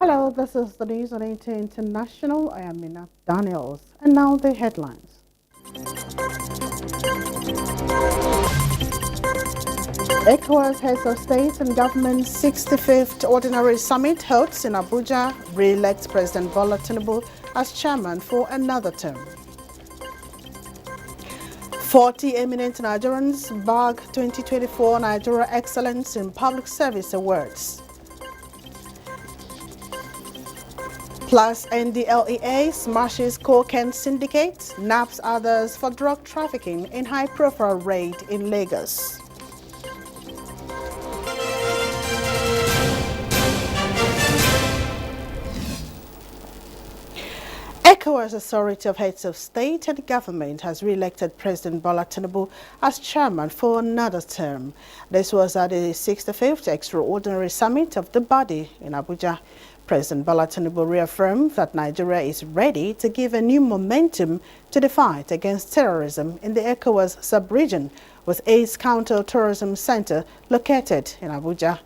Hello, this is the news on NTA International. I am Mina Daniels. And now the headlines. ECOWAS Heads of State and Government 65th Ordinary Summit holds in Abuja, re-elects President Bola Tinubu as chairman for another term. 40 eminent Nigerians bag 2024 Nigeria Excellence in Public Service Awards. Plus, NTAi smashes cocaine syndicate, naps others for drug trafficking in high-profile raid in Lagos. ECOWAS Authority of Heads of State and Government has re-elected President Bola Tinubu as chairman for another term. This was at the 65th Extraordinary Summit of the body in Abuja. President Bola Tinubu reaffirmed that Nigeria is ready to give a new momentum to the fight against terrorism in the ECOWAS sub-region, with ACE Counter-Terrorism Center located in Abuja.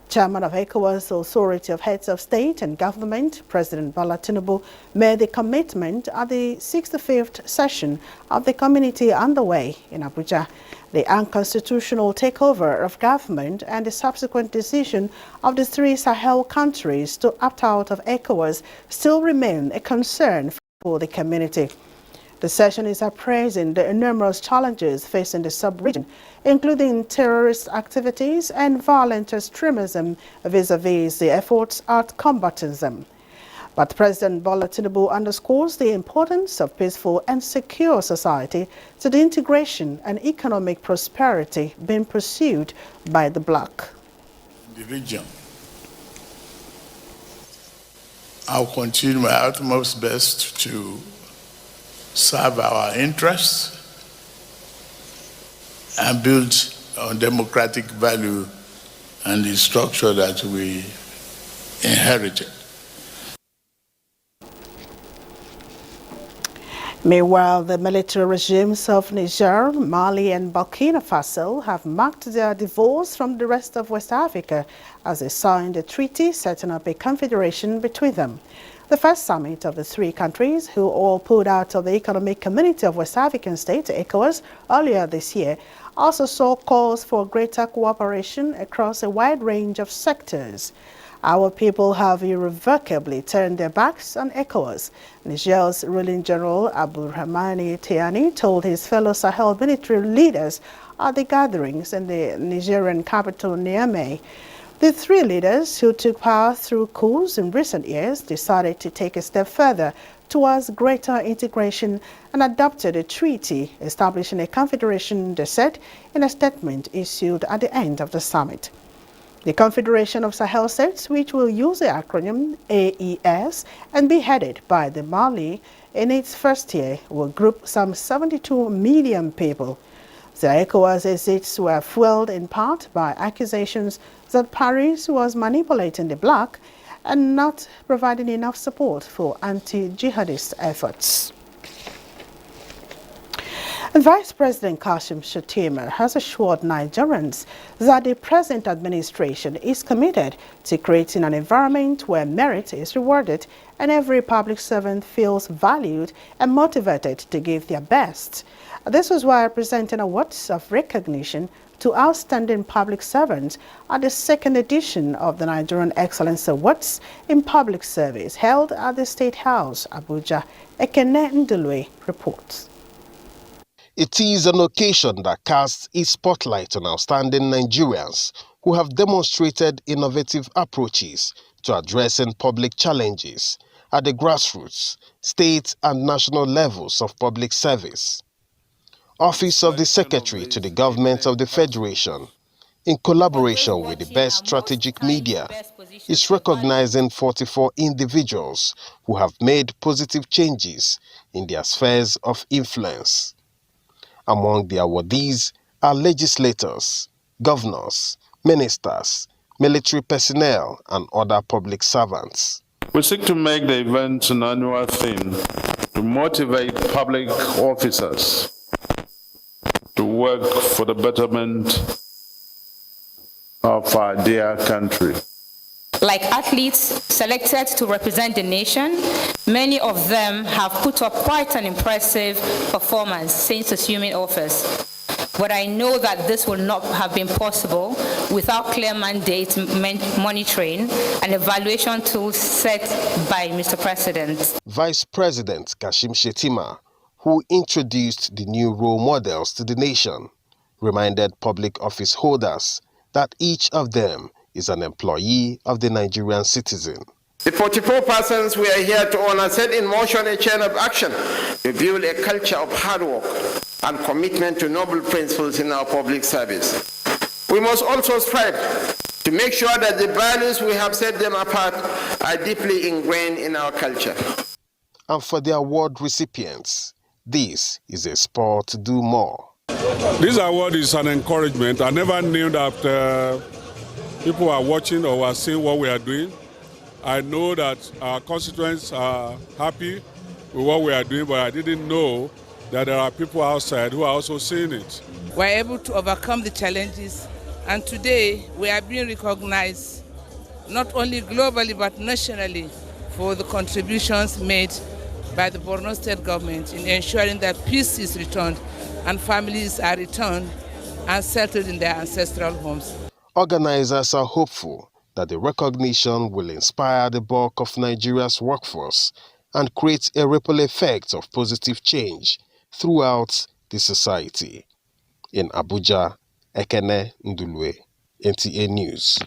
Chairman of ECOWAS Authority of Heads of State and Government, President Bola Tinubu, made the commitment at the 65th session of the community underway in Abuja. The unconstitutional takeover of government and the subsequent decision of the three Sahel countries to opt out of ECOWAS still remain a concern for the community. The session is appraising the numerous challenges facing the sub-region, including terrorist activities and violent extremism vis-à-vis the efforts at combating them. But President Bola Tinubu underscores the importance of peaceful and secure society to the integration and economic prosperity being pursued by the bloc. The region, I'll continue my utmost best to serve our interests and build on democratic value and the structure that we inherited. Meanwhile, the military regimes of Niger, Mali and Burkina Faso have marked their divorce from the rest of West Africa as they signed a treaty setting up a confederation between them. The first summit of the three countries, who all pulled out of the Economic Community of West African States, ECOWAS, earlier this year, also saw calls for greater cooperation across a wide range of sectors. Our people have irrevocably turned their backs on ECOWAS. Niger's ruling general Abdulrahman Tiani told his fellow Sahel military leaders at the gatherings in the Nigerian capital Niamey. The three leaders, who took power through coups in recent years, decided to take a step further towards greater integration and adopted a treaty establishing a confederation, they said in a statement issued at the end of the summit. The Confederation of Sahel States, which will use the acronym AES and be headed by the Mali in its first year, will group some 72 million people. The ECOWAS exits were fueled in part by accusations that Paris was manipulating the bloc and not providing enough support for anti-jihadist efforts. Vice President Kashim Shettima has assured Nigerians that the present administration is committed to creating an environment where merit is rewarded and every public servant feels valued and motivated to give their best. This was while presenting awards of recognition to outstanding public servants at the second edition of the Nigerian Excellence Awards in Public Service held at the State House, Abuja. Ekene Ndulwe reports. It is an occasion that casts a spotlight on outstanding Nigerians who have demonstrated innovative approaches to addressing public challenges at the grassroots, state and national levels of public service. Office of the Secretary to the Government of the Federation, in collaboration with the best strategic media, is recognizing 44 individuals who have made positive changes in their spheres of influence. Among the awardees are legislators, governors, ministers, military personnel, and other public servants. We seek to make the event an annual theme to motivate public officers to work for the betterment of our dear country. Like athletes selected to represent the nation, many of them have put up quite an impressive performance since assuming office. But I know that this would not have been possible without clear mandate monitoring and evaluation tools set by Mr. President. Vice President Kashim Shettima, who introduced the new role models to the nation, reminded public office holders that each of them is an employee of the Nigerian citizen. The 44 persons we are here to honor set in motion a chain of action to build a culture of hard work and commitment to noble principles in our public service. We must also strive to make sure that the values we have set them apart are deeply ingrained in our culture. And for the award recipients, this is a spur to do more. This award is an encouragement. I never knew that people are watching or are seeing what we are doing. I know that our constituents are happy with what we are doing, but I didn't know that there are people outside who are also seeing it. We're able to overcome the challenges, and today we are being recognized not only globally but nationally for the contributions made by the Borno State government in ensuring that peace is returned and families are returned and settled in their ancestral homes. Organizers are hopeful that the recognition will inspire the bulk of Nigeria's workforce and create a ripple effect of positive change throughout the society. In Abuja, Ekene Ndulwe, NTA News.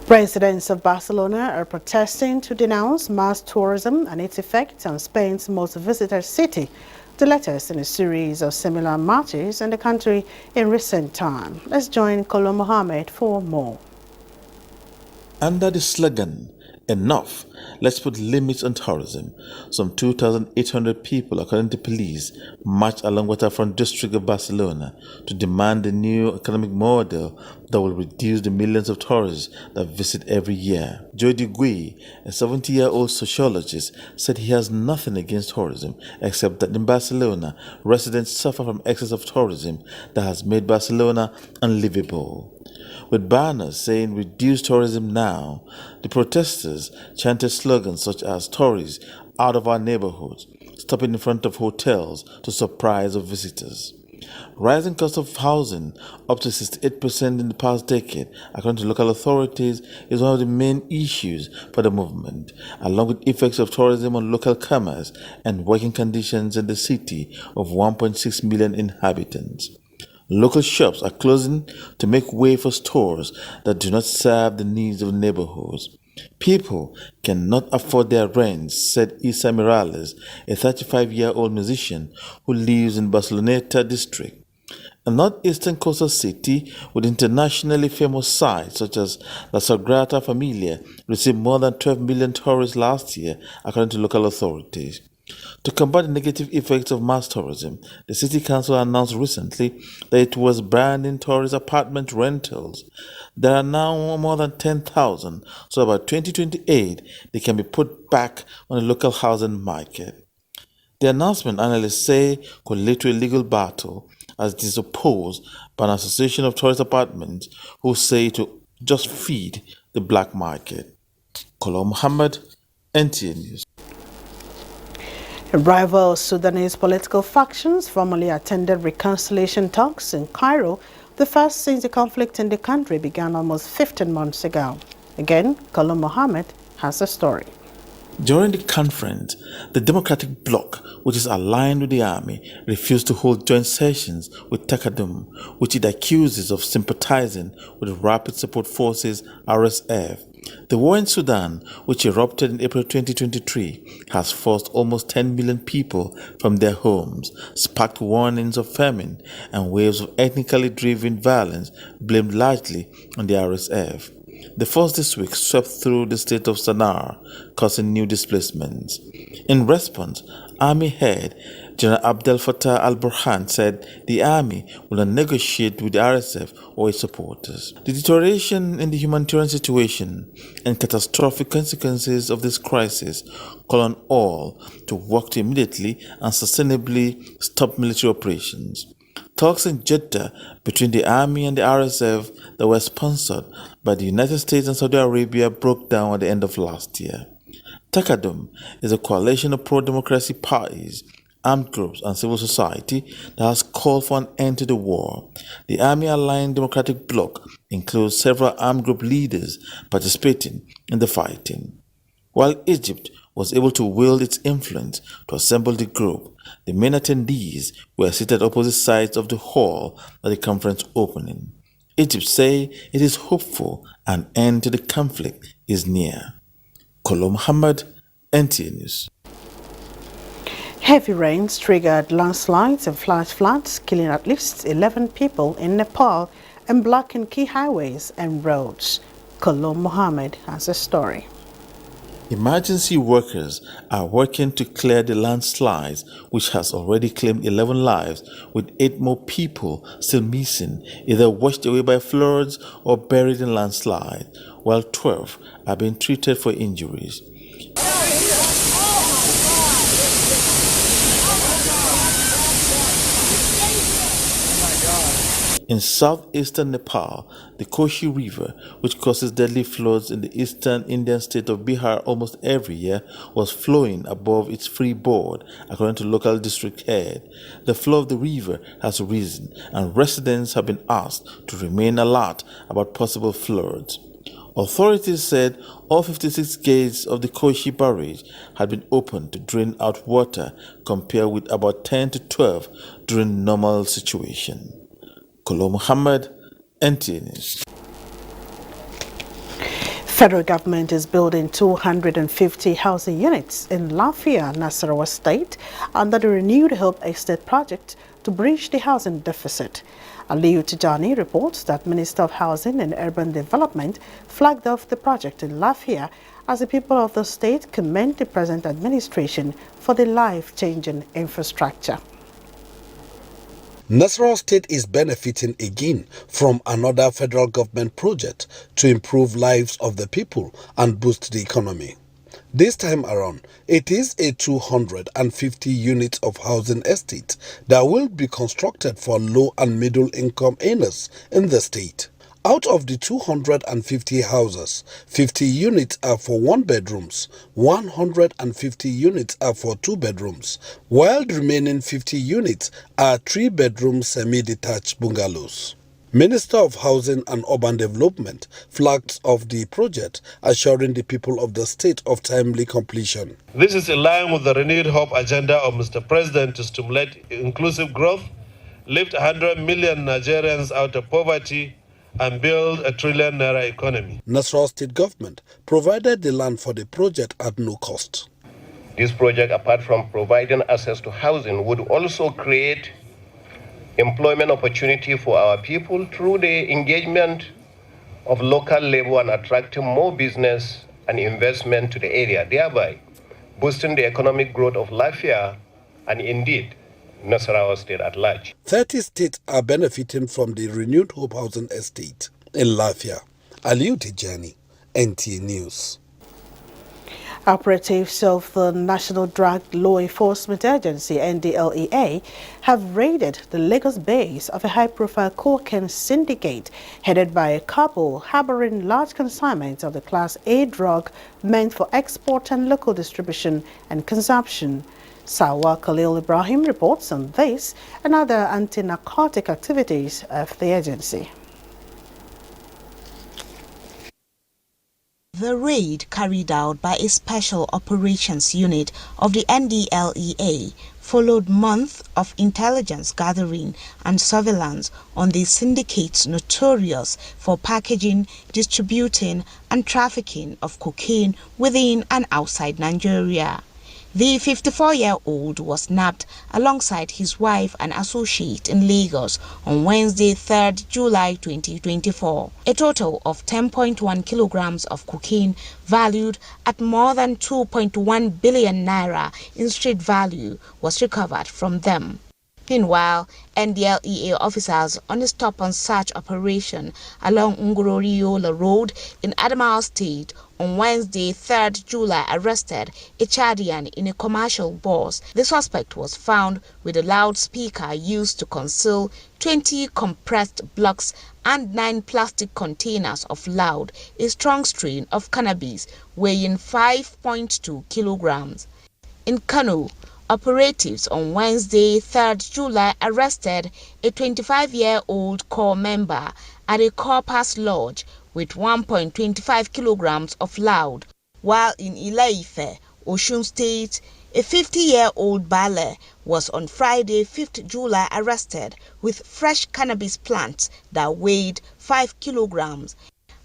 Residents of Barcelona are protesting to denounce mass tourism and its effects on Spain's most visited city, the latest in a series of similar marches in the country in recent time. Let's join Kolo Mohammed for more. Under the slogan, "Enough, let's put limits on tourism," some 2,800 people, according to police, marched along Waterfront district of Barcelona to demand a new economic model that will reduce the millions of tourists that visit every year. Jody Gui, a 70-year-old sociologist, said he has nothing against tourism except that in Barcelona, residents suffer from excess of tourism that has made Barcelona unlivable. With banners saying "Reduce tourism now," the protesters chanted slogans such as "Tourists out of our neighborhoods," stopping in front of hotels to surprise of visitors. Rising cost of housing, up to 68% in the past decade, according to local authorities, is one of the main issues for the movement, along with effects of tourism on local commerce and working conditions in the city of 1.6 million inhabitants. Local shops are closing to make way for stores that do not serve the needs of neighborhoods. People cannot afford their rents, said Isa Miralles, a 35-year-old musician who lives in Barceloneta district, a northeastern coastal city with internationally famous sites such as La Sagrada Familia received more than 12 million tourists last year, according to local authorities. To combat the negative effects of mass tourism, the City Council announced recently that it was banning tourist apartment rentals. There are now more than 10,000, so by 2028 they can be put back on the local housing market. The announcement, analysts say, could lead to a legal battle, as it is opposed by an association of tourist apartments who say to just feed the black market. Kolo Muhammad, NTA News. Rival Sudanese political factions formally attended reconciliation talks in Cairo, the first since the conflict in the country began almost 15 months ago. Again, Kolo Mohammed has a story. During the conference, the Democratic Bloc, which is aligned with the army, refused to hold joint sessions with Takadum, which it accuses of sympathizing with the Rapid Support Forces (RSF). The war in Sudan, which erupted in April 2023, has forced almost 10 million people from their homes, sparked warnings of famine, and waves of ethnically driven violence blamed largely on the RSF. The force this week swept through the state of Sana'a, causing new displacements. In response, Army head General Abdel Fattah al-Burhan said the army will not negotiate with the RSF or its supporters. The deterioration in the humanitarian situation and catastrophic consequences of this crisis call on all to work to immediately and sustainably stop military operations. talks in Jeddah between the army and the RSF that were sponsored by the United States and Saudi Arabia broke down at the end of last year. Takadum is a coalition of pro-democracy parties, armed groups and civil society that has called for an end to the war. The army-aligned democratic bloc includes several armed group leaders participating in the fighting. While Egypt was able to wield its influence to assemble the group, the main attendees were seated opposite sides of the hall at the conference opening. Egypt say it is hopeful an end to the conflict is near. Kolo Muhammad, NTA News. Heavy rains triggered landslides and flash floods, killing at least 11 people in Nepal and blocking key highways and roads. Kolo Muhammad has a story. Emergency workers are working to clear the landslides, which has already claimed 11 lives, with 8 more people still missing, either washed away by floods or buried in landslides, while 12 are being treated for injuries. In southeastern Nepal, the Koshi River, which causes deadly floods in the eastern Indian state of Bihar almost every year, was flowing above its freeboard, according to local district head. The flow of the river has risen, and residents have been asked to remain alert about possible floods. Authorities said all 56 gates of the Koshi barrage had been opened to drain out water, compared with about 10 to 12 during normal situation. Kolo Muhammad, NTA News. Federal government is building 250 housing units in Lafia, Nasarawa State under the renewed Hope Estate project to bridge the housing deficit. Aliyu Tijani reports that Minister of Housing and Urban Development flagged off the project in Lafia as the people of the state commend the present administration for the life-changing infrastructure. Nasarawa State is benefiting again from another federal government project to improve lives of the people and boost the economy. This time around, it is a 250 units of housing estate that will be constructed for low and middle income earners in the state. Out of the 250 houses, 50 units are for 1 bedrooms, 150 units are for 2 bedrooms, while the remaining 50 units are 3-bedroom semi-detached bungalows. Minister of Housing and Urban Development flagged off the project, assuring the people of the state of timely completion. This is in line with the renewed hope agenda of Mr. President to stimulate inclusive growth, lift 100 million Nigerians out of poverty, and build a trillion naira economy. Nasarawa State government provided the land for the project at no cost. This project, apart from providing access to housing, would also create employment opportunity for our people through the engagement of local labor and attracting more business and investment to the area, thereby boosting the economic growth of Lafia and indeed Nasarawa State at large. 30 states are benefiting from the renewed Hope Housing Estate in Lafia. Aliyu Tijani, NTA News. Operatives of the National Drug Law Enforcement Agency, NDLEA, have raided the Lagos base of a high-profile cocaine syndicate headed by a couple harboring large consignments of the Class A drug meant for export and local distribution and consumption. Sawa Khalil Ibrahim reports on this and other anti-narcotic activities of the agency. The raid, carried out by a special operations unit of the NDLEA, followed months of intelligence gathering and surveillance on the syndicates notorious for packaging, distributing and trafficking of cocaine within and outside Nigeria. The 54-year-old was nabbed alongside his wife and associate in Lagos on Wednesday, 3rd July 2024. A total of 10.1 kilograms of cocaine valued at more than 2.1 billion naira in street value was recovered from them. Meanwhile, NDLEA officers on a stop-and-search operation along Ngororiola Road in Adamawa State on Wednesday, 3rd July, arrested a Chadian in a commercial bus. The suspect was found with a loudspeaker used to conceal 20 compressed blocks and 9 plastic containers of loud, a strong strain of cannabis weighing 5.2 kilograms. In Kano, operatives on Wednesday, 3rd July, arrested a 25-year-old corps member at a corpus lodge with 1.25 kilograms of loud, while in Ile-Ife, Osun State, a 50-year-old Bale was on Friday, 5th July, arrested with fresh cannabis plants that weighed 5 kilograms.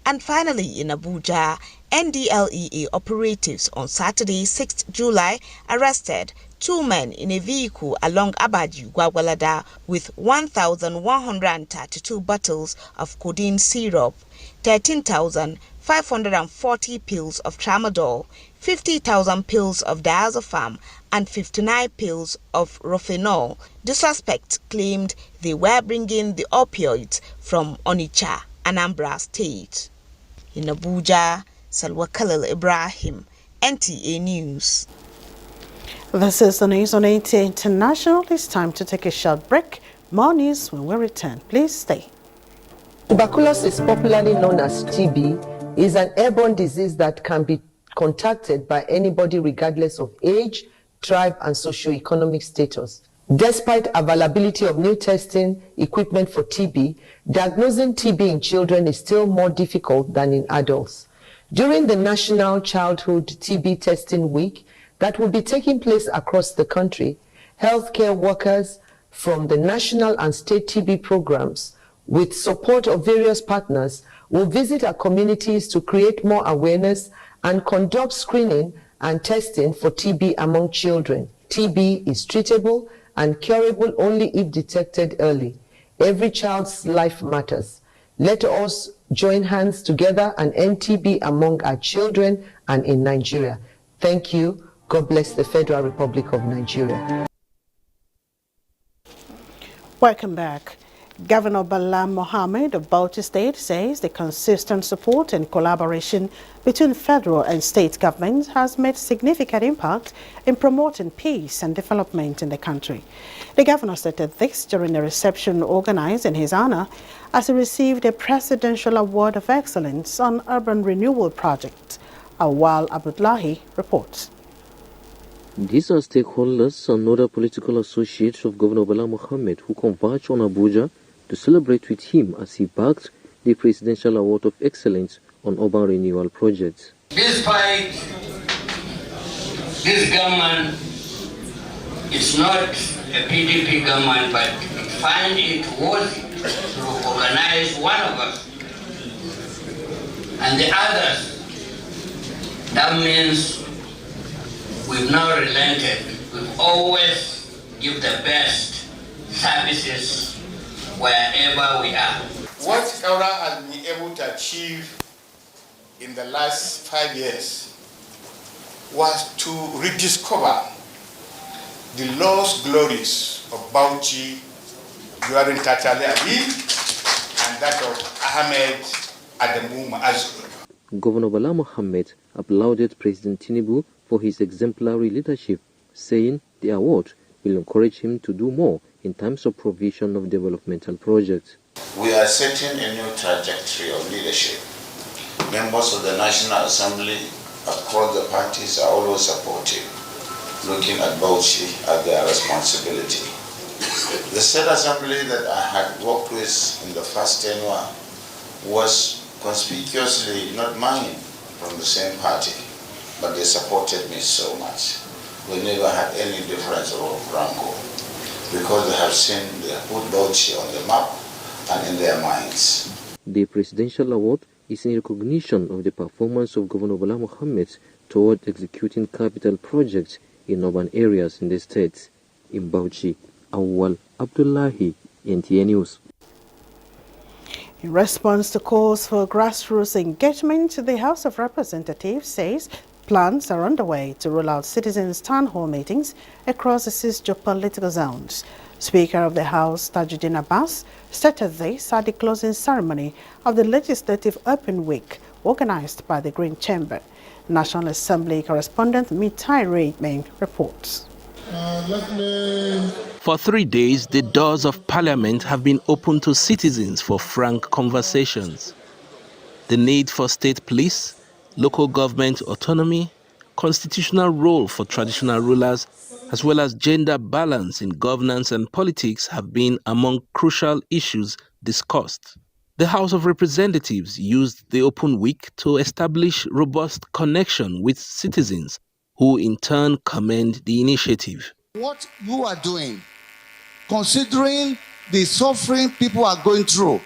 And finally, in Abuja, NDLEA operatives on Saturday, 6th July, arrested 2 men in a vehicle along Abaju, Gwagwalada with 1,132 bottles of codeine syrup, 13,540 pills of tramadol, 50,000 pills of diazepam, and 59 pills of rophenol. The suspects claimed they were bringing the opioids from Onitsha, Anambra State. In Abuja, Salwa Khalil Ibrahim, NTA News. This is the news on NTA International. It's time to take a short break. More news when we return. Please stay. Tuberculosis, popularly known as TB, is an airborne disease that can be contracted by anybody regardless of age, tribe, and socioeconomic status. Despite availability of new testing equipment for TB, diagnosing TB in children is still more difficult than in adults. During the National Childhood TB Testing Week that will be taking place across the country, healthcare workers from the national and state TB programs, with support of various partners, will visit our communities to create more awareness and conduct screening and testing for TB among children. TB is treatable and curable only if detected early. Every child's life matters. Let us join hands together and end TB among our children and in Nigeria. Thank you. God bless the Federal Republic of Nigeria. Welcome back. Governor Bala Mohammed of Bauchi State says the consistent support and collaboration between federal and state governments has made significant impact in promoting peace and development in the country. The governor stated this during a reception organized in his honor as he received a Presidential Award of Excellence on Urban Renewal Project. Awal Abdullahi reports. These are stakeholders and other political associates of Governor Bala Mohammed who converged on Abuja to celebrate with him as he backed the Presidential Award of Excellence on Urban Renewal Projects. Despite this government, it's not a PDP government, but find it worthy to recognize one of us and the others. That means we've not relented. We've always give the best services wherever we are. What Aura has been able to achieve in the last 5 years was to rediscover the lost glories of Bauchi during Tatale Ali and that of Ahmed Adamu Ma'azu. Governor Bala Mohammed applauded President Tinubu for his exemplary leadership, saying the award will encourage him to do more in terms of provision of developmental projects. We are setting a new trajectory of leadership. Members of the National Assembly across the parties are always supportive, looking at Bauchi as their responsibility. The State Assembly that I had worked with in the first tenure was conspicuously not mine from the same party, but they supported me so much. We never had any difference of rancor because they have seen they have put Bauchi on the map and in their minds. The Presidential Award is in recognition of the performance of Governor Bala Mohammed toward executing capital projects in urban areas in the state. In Bauchi, Awal Abdullahi, NTA News. In response to calls for grassroots engagement, the House of Representatives says plans are underway to roll out citizens' town hall meetings across the 6 geopolitical zones. Speaker of the House, Tajuddin Abbas, stated this at the closing ceremony of the Legislative Open Week organized by the Green Chamber. National Assembly correspondent NTAi reports. For 3 days, the doors of Parliament have been open to citizens for frank conversations. The need for state police, local government autonomy, constitutional role for traditional rulers, as well as gender balance in governance and politics have been among crucial issues discussed. The House of Representatives used the open week to establish robust connection with citizens, who in turn commend the initiative. What you are doing, considering the suffering people are going through,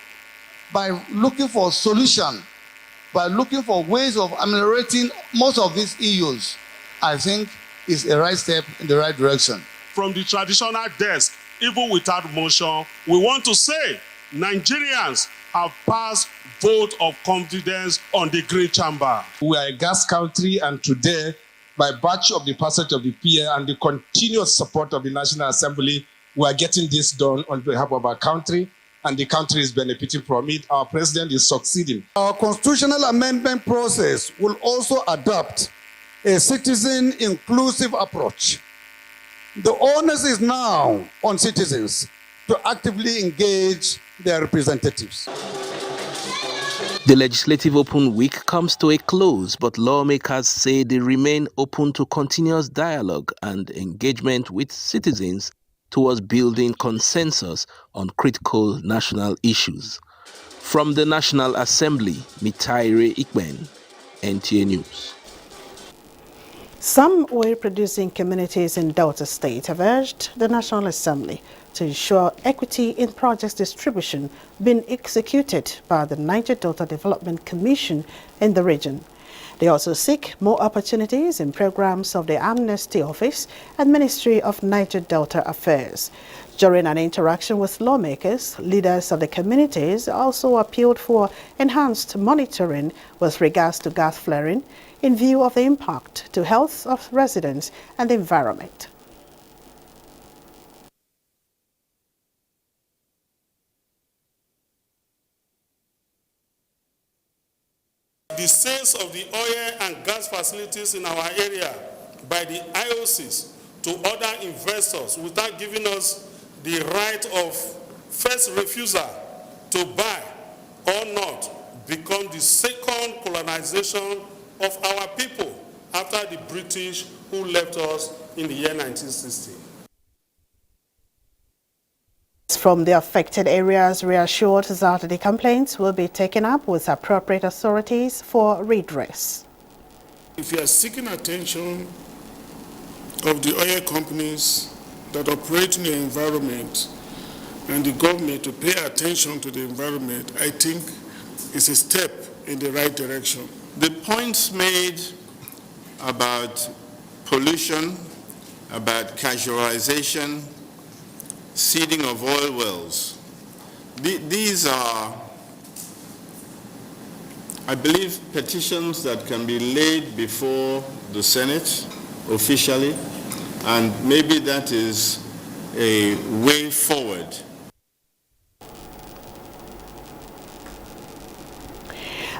by looking for solution, by looking for ways of ameliorating most of these issues, I think is a right step in the right direction. From the traditional desk, even without motion, we want to say Nigerians have passed vote of confidence on the Green Chamber. We are a gas country, and today, by virtue of the passage of the PA and the continuous support of the National Assembly, we are getting this done on behalf of our country, and the country is benefiting from it. Our president is succeeding. Our constitutional amendment process will also adopt a citizen-inclusive approach. The onus is now on citizens to actively engage their representatives. The Legislative Open Week comes to a close, but lawmakers say they remain open to continuous dialogue and engagement with citizens towards building consensus on critical national issues. From the National Assembly, NTAi, NTA News. Some oil-producing communities in Delta State have urged the National Assembly to ensure equity in projects distribution being executed by the Niger Delta Development Commission in the region. They also seek more opportunities in programs of the Amnesty Office and Ministry of Niger Delta Affairs. During an interaction with lawmakers, leaders of the communities also appealed for enhanced monitoring with regards to gas flaring in view of the impact to health of residents and the environment. The sales of the oil and gas facilities in our area by the IOCs to other investors without giving us the right of first refusal to buy or not become the second colonization of our people after the British who left us in the year 1960. From the affected areas reassured that the complaints will be taken up with appropriate authorities for redress. If you are seeking attention of the oil companies that operate in the environment and the government to pay attention to the environment, I think is a step in the right direction. The points made about pollution, about casualization, seeding of oil wells, these are, I believe, petitions that can be laid before the Senate officially, and maybe that is a way forward.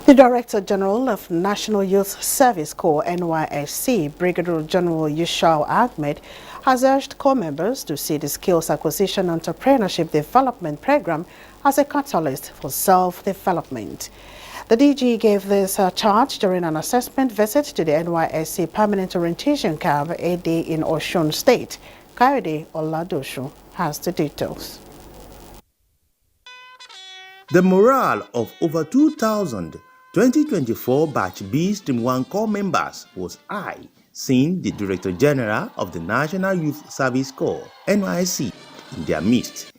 The Director General of National Youth Service Corps, NYSC, Brigadier General Yushau Ahmed, has urged corps members to see the Skills Acquisition Entrepreneurship Development Program as a catalyst for self-development. The DG gave this charge during an assessment visit to the NYSC Permanent Orientation Camp, AD in Osun State. Kayode Oladoshu has the details. The morale of over 2,000 2024 Batch B Stream 1 Corps members was high, seeing the Director General of the National Youth Service Corps, NYSC, in their midst.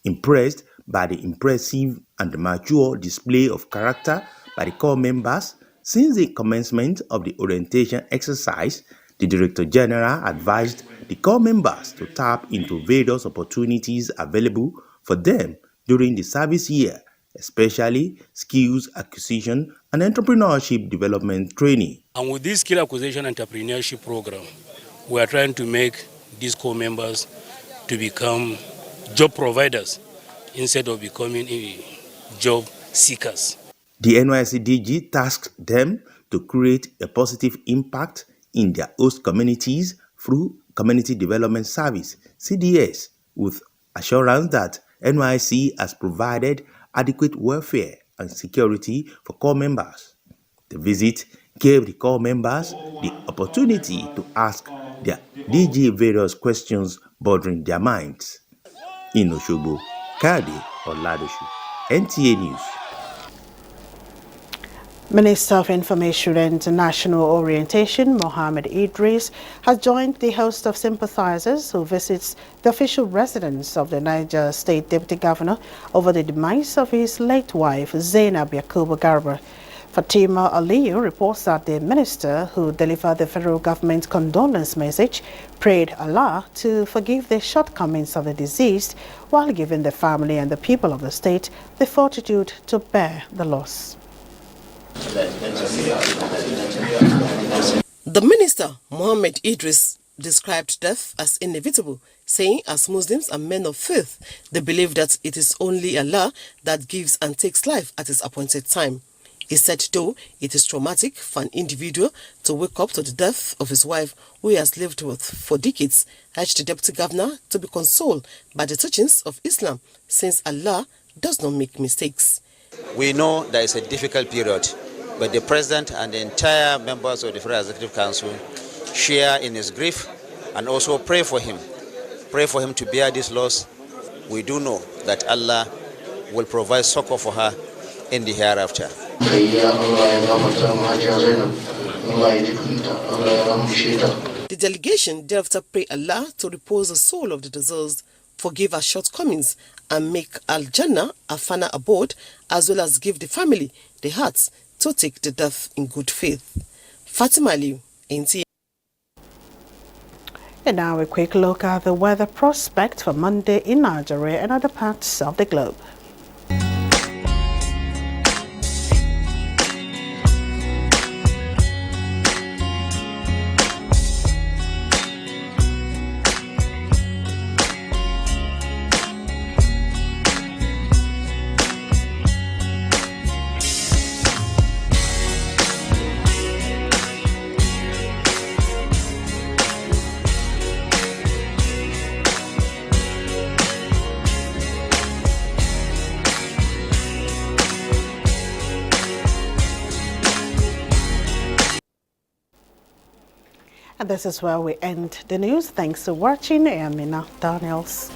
Impressed by the impressive and mature display of character by the Corps members since the commencement of the orientation exercise, the Director General advised the Corps members to tap into various opportunities available for them during the service year, especially skills acquisition and entrepreneurship development training. And with this skill acquisition entrepreneurship program, we are trying to make these corps members to become job providers instead of becoming job seekers. The NYSC DG tasked them to create a positive impact in their host communities through Community Development Service, CDS, with assurance that NYSC has provided adequate welfare and security for corps members. The visit gave the corps members the opportunity to ask their DG various questions bothering their minds. In Osogbo, Kade Oladosu, NTA News. Minister of Information and National Orientation, Mohammed Idris, has joined the host of sympathizers who visits the official residence of the Niger State Deputy Governor over the demise of his late wife, Zainab Yakubu Garba. Fatima Aliyu reports that the minister, who delivered the federal government's condolence message, prayed Allah to forgive the shortcomings of the deceased while giving the family and the people of the state the fortitude to bear the loss. The minister, Mohammed Idris, described death as inevitable, saying as Muslims and men of faith, they believe that it is only Allah that gives and takes life at his appointed time. He said, though it is traumatic for an individual to wake up to the death of his wife, who he has lived with for decades, urged the deputy governor to be consoled by the teachings of Islam, since Allah does not make mistakes. We know that it's a difficult period, but the president and the entire members of the Federal Executive Council share in his grief and also pray for him to bear this loss. We do know that Allah will provide succor for her in the hereafter. The delegation thereafter pray Allah to repose the soul of the deceased, forgive our shortcomings, and make Al-Jannah a final abode, as well as give the family the hearts to take the death in good faith. Fatima Aliu, NTA. And now a quick look at the weather prospect for Monday in Nigeria and other parts of the globe. And this is where we end the news. Thanks for watching. I am Mina Daniels.